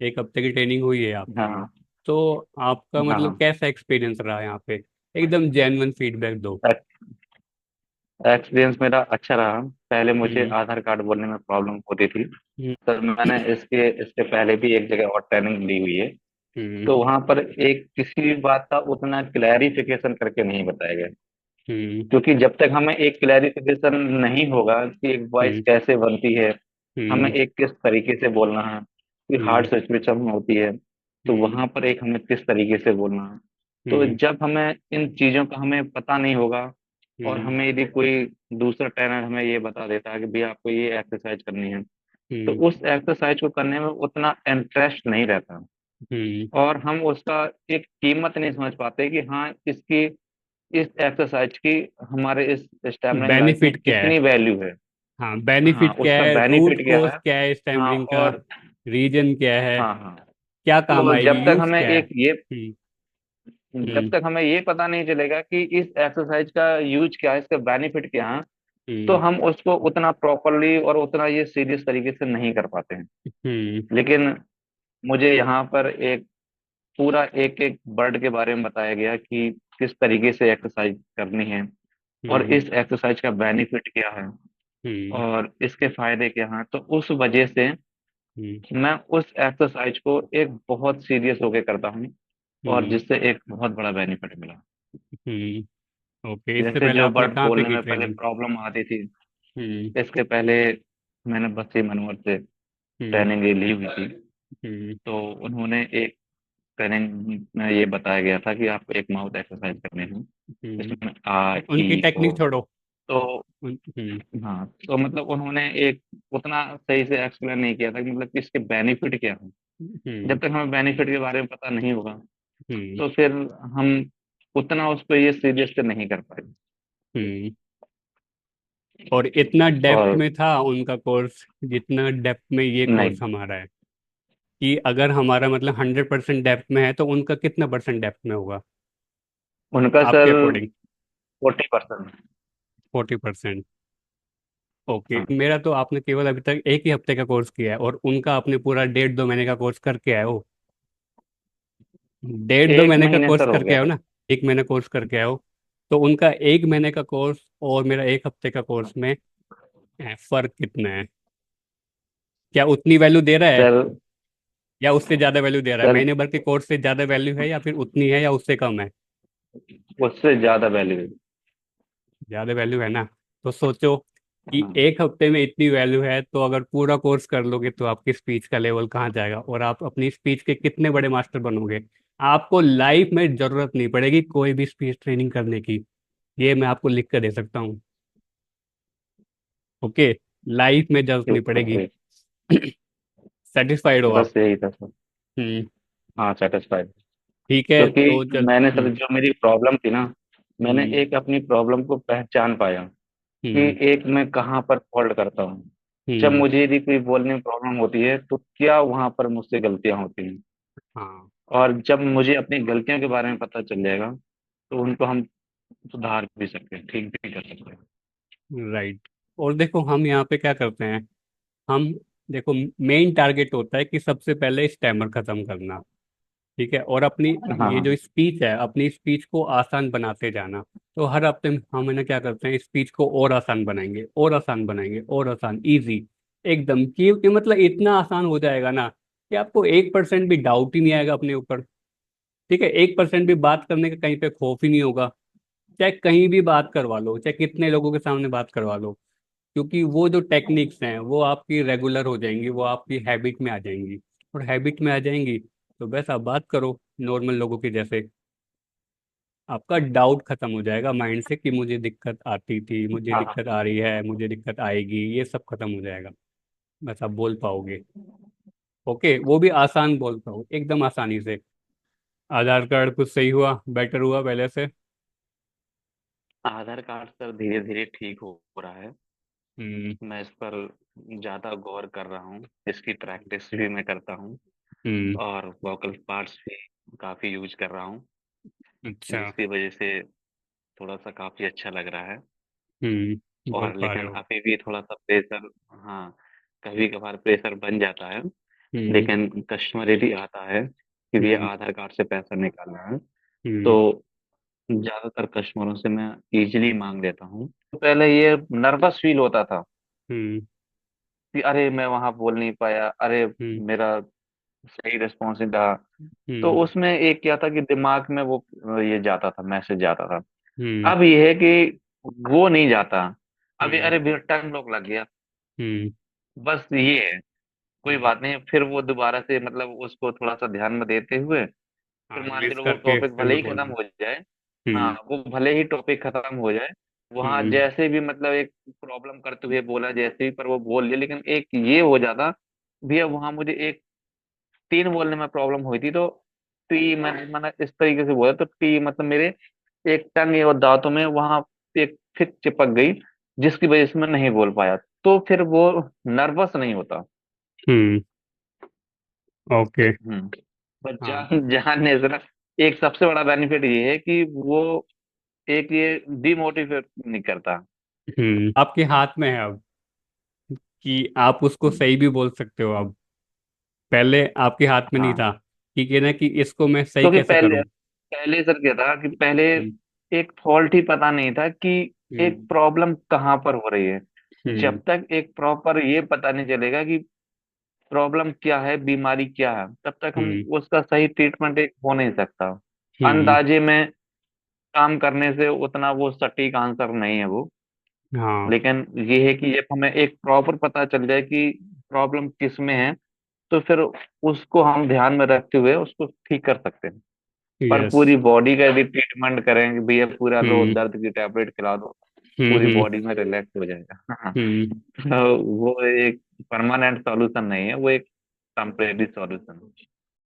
एक हफ्ते की ट्रेनिंग हुई है आपकी। हाँ तो आपका मतलब हाँ। कैसा एक्सपीरियंस रहा यहाँ पे? एकदम जेन्युइन फीडबैक दो। एक्सपीरियंस मेरा अच्छा रहा। पहले मुझे हम्म। आधार कार्ड बोलने में प्रॉब्लम होती थी। हम्म। सर मैंने इसके इसके पहले भी एक जगह और ट्रेनिंग ली हुई है। हम्म। तो वहां पर एक किसी भी बात का उतना क्लैरिफिकेशन करके नहीं बताया गया। हम्म। क्योंकि जब तक हमें एक क्लैरिफिकेशन नहीं होगा कि एक वॉइस हम्म। कैसे बनती है, हमें हम्म। एक किस तरीके से बोलना है, कि हार्ड हम्म। सिचुएशन में होती है तो हम्म। वहां पर एक हमें किस तरीके से बोलना है। तो हम्म। जब हमें इन चीजों का हमें पता नहीं होगा, और हम्म। हमें यदि कोई दूसरा ट्रेनर हमें ये बता देता है कि भैया आपको ये एक्सरसाइज करनी है, तो हम्म। उस एक्सरसाइज को करने में उतना इंटरेस्ट नहीं रहता। हम्म। और हम उसका एक कीमत नहीं समझ पाते कि हाँ इसकी, इस एक्सरसाइज की हमारे इस स्टैमिना लाइफ में बेनिफिट क्या है? कितनी वैल्यू है। हाँ, हाँ बेनिफिट क्या उसका है, रूट बेनिफिट क्या कोज है। क्या है हाँ स्टैमरिंग का, और रीजन क्या है, हाँ हाँ। क्या काम तो आएगी, यूज क्या है? जब हम्म। तक हमें ये पता नहीं चलेगा कि इस एक्सरसाइज का यूज क्या है, इसका बेनिफिट क्या है, तो हम्म। हम उसको उतना प्रॉपरली और उतना ये सीरियस तरीके से नहीं कर पाते हैं। हम्म। लेकिन मुझे यहाँ पर एक पूरा एक एक वर्ड के बारे में बताया गया कि किस तरीके से एक्सरसाइज करनी है, और हम्म। इस एक्सरसाइज का बेनिफिट क्या है, हम्म। और इसके फायदे क्या हैं। तो उस वजह से हम्म। मैं उस एक्सरसाइज को एक बहुत सीरियस होके करता हूँ, और हम्म। जिससे एक बहुत बड़ा बेनिफिट मिला। हम्म। ओके, इससे जैसे पहले जो आपने वर्ड कहाँ पे बोलने की में पहले ट्रेनिंग? प्रॉब्लम आती थी, हम्म। इसके पहले मैंने बस्ती मनोहर से हम्म। ट्रेनिंग ली हुई थी। हम्म। तो उन्होंने एक ट्रेनिंग में ये बताया गया था कि आपको एक माउथ एक्सरसाइज करनी है, हम्म। इसमें आ उनकी ई ओ। टेक्निक छोड़ो। तो हम्म। हाँ, तो मतलब उन्होंने एक उतना सही से एक्सप्लेन नहीं किया था कि मतलब कि इसके बेनिफिट क्या है। हम्म। जब तक हमें बेनिफिट के बारे में पता नहीं होगा, हम्म। तो फिर हम उतना उस पर ये सीरियस से नहीं कर पाएंगे। हम्म। और इतना डेप्थ और में था उनका कोर्स जितना डेप्थ में ये नहीं, कोर्स हमारा है? कि अगर हमारा मतलब 100% डेप्थ में है तो उनका कितना परसेंट डेप्थ में होगा उनका आपके सर अकॉर्डिंग? 40%। 40%? ओके, हाँ, मेरा तो आपने केवल अभी तक एक ही हफ्ते का कोर्स किया है और उनका आपने पूरा 1.5-2 महीने का कोर्स करके आए हो। 1.5-2 महीने एक का महीने कोर्स सर हो करके गया आए हो था। ना? 1 महीना कोर्स करके आए हो। तो उनका 1 महीने का कोर्स और मेरा एक हफ्ते का कोर्स में फर्क कितना है? क्या उतनी वैल्यू दे रहा है सर या उससे ज्यादा वैल्यू दे रहा है? सर महीने भर के कोर्स से ज्यादा वैल्यू है या फिर उतनी है या उससे कम है? उससे ज्यादा वैल्यू है। ज्यादा वैल्यू है ना? तो सोचो कि हाँ, एक हफ्ते में इतनी वैल्यू है तो अगर पूरा कोर्स कर लोगे तो आपकी स्पीच का लेवल कहाँ जाएगा और आप अपनी स्पीच के कितने बड़े मास्टर बनोगे। आपको लाइफ में जरूरत नहीं पड़ेगी कोई भी स्पीच ट्रेनिंग करने की। ये मैं आपको लिख कर दे सकता हूँ। ओके, लाइफ में जरूरत नहीं ठीक है पड़ेगी। ठीक। सेटिस्फाइड हो आप? बस यही था सर। हम्म। हाँ सेटिस्फाइड। ठीक है क्योंकि तो चल। मैंने सर जो मेरी प्रॉब्लम थी ना, मैंने हम्म। एक अपनी प्रॉब्लम को पहचान पाया कि हम्म। एक मैं कहाँ पर फॉल्ट करता हूँ। जब हम्म। मुझे यदि कोई बोलने में प्रॉब्लम होती है तो क्या वहां पर मुझसे गलतियां होती हैं, हाँ। और जब मुझे अपनी गलतियों के बारे में पता चल जाएगा, तो उनको हम सुधार भी सकते हैं, ठीक भी कर सकते हैं। राइट। और देखो हम यहाँ पे क्या करते हैं। हम देखो, मेन टारगेट होता है कि सबसे पहले स्टैमर खत्म करना। ठीक है, और अपनी हाँ ये हाँ। जो स्पीच है अपनी स्पीच को आसान बनाते जाना। तो हर हफ्ते में हम इन्हें क्या करते हैं, स्पीच को और आसान बनाएंगे और आसान बनाएंगे और आसान, इजी एकदम कि मतलब इतना आसान हो जाएगा ना कि आपको 1% भी डाउट ही नहीं आएगा अपने ऊपर। ठीक है, 1% भी बात करने का कहीं पे खौफ ही नहीं होगा। चाहे कहीं भी बात करवा लो, चाहे कितने लोगों के सामने बात करवा लो, क्योंकि वो जो टेक्निक्स हैं वो आपकी रेगुलर हो जाएंगी, वो आपकी हैबिट में आ जाएंगी। और हैबिट में आ जाएंगी तो बस आप बात करो नॉर्मल लोगों के जैसे। आपका डाउट खत्म हो जाएगा माइंड से कि मुझे दिक्कत आती थी, मुझे हाँ दिक्कत हाँ। आ रही है, मुझे दिक्कत आएगी, ये सब खत्म हो जाएगा। बस आप बोल पाओगे। ओके, वो भी आसान बोल पाओ एकदम आसानी से। आधार कार्ड कुछ सही हुआ, बेटर हुआ पहले से? आधार कार्ड सर धीरे धीरे ठीक हो रहा है। हम्म। मैं इस पर ज्यादा गौर कर रहा हूँ, इसकी प्रैक्टिस भी मैं करता हूँ, हम्म। और वोकल पार्ट्स भी काफी यूज कर रहा हूँ, अच्छा। जिसकी वजह से थोड़ा सा काफी अच्छा लग रहा है। बोल और पा रहे लेकिन हो? अभी भी थोड़ा सा प्रेशर, हाँ, कभी कभार प्रेशर बन जाता है। हम्म। लेकिन कस्टमर यदि आता है कि भैया हम्म। आधार कार्ड से पैसा निकालना है, तो हम्म। ज्यादातर कस्टमरों से मैं इजीली मांग लेता हूँ। तो पहले ये नर्वस फील होता था हम्म। कि अरे मैं वहां बोल नहीं पाया, अरे हम्म। मेरा सही रिस्पॉन्स नहीं था। तो हम्म। उसमें एक क्या था कि दिमाग में वो ये जाता था, मैसेज जाता था। हम्म। अब ये है कि वो नहीं जाता। अभी हम्म। अरे भैया टर्न लॉक लग गया, हम्म। बस ये है। कोई हाँ। बात नहीं, फिर वो दोबारा से मतलब उसको थोड़ा सा ध्यान में देते हुए फिर हाँ, मान के लिस्ट चलो वो करके टॉपिक फिर भले मैं ही खत्म बोलूँ। हो जाए। हाँ, हम्म। वो भले ही टॉपिक खत्म हो जाए, वहां हम्म। जैसे भी मतलब एक प्रॉब्लम करते हुए बोला जैसे भी, पर वो बोल लिया, लेकिन एक ये हो जाता भैया वहां मुझे एक तीन बोलने में प्रॉब्लम हुई थी। तो टी मैंने इस तरीके से बोला, तो टी मतलब मेरे एक टंग और दांतों में वहां एक फिक चिपक गई, जिसकी वजह से मैं नहीं बोल पाया। तो फिर वो नर्वस नहीं होता। हम्म। ओके। हम्म। पर हाँ। जान ने जरा, एक सबसे बड़ा बेनिफिट ये है कि वो एक ये डिमोटिवेट नहीं करता। आपके हाथ में है अब कि आप उसको हम्म। सही भी बोल सकते हो अब। पहले आपके हाथ में नहीं हाँ, था कि कहना कि इसको मैं सही क्योंकि कैसे पहले करूं। पहले सर क्या था कि पहले हम्म। एक फॉल्ट ही पता नहीं था कि एक हम्म। प्रॉब्लम कहाँ पर हो रही है। हम्म। जब तक एक प्रॉपर ये पता नहीं चलेगा कि प्रॉब्लम क्या है, बीमारी क्या है, तब तक हम हम्म। उसका सही ट्रीटमेंट एक हो नहीं सकता। हम्म। अंदाजे में काम करने से उतना वो सटीक आंसर नहीं है वो। हाँ। लेकिन ये है कि जब हमें एक प्रॉपर पता चल जाए कि प्रॉब्लम किस में है, तो फिर उसको हम ध्यान में रखते हुए उसको ठीक कर सकते हैं। पर यस। पूरी बॉडी का यदि ट्रीटमेंट करें कि भैया पूरा लो हम्म। दर्द की टैबलेट खिला दो, हम्म। पूरी हम्म। बॉडी में रिलैक्स हो जाएगा। हाँ। हम्म। तो वो एक परमानेंट सॉल्यूशन नहीं है, वो एक टेम्परेरी सॉल्यूशन है।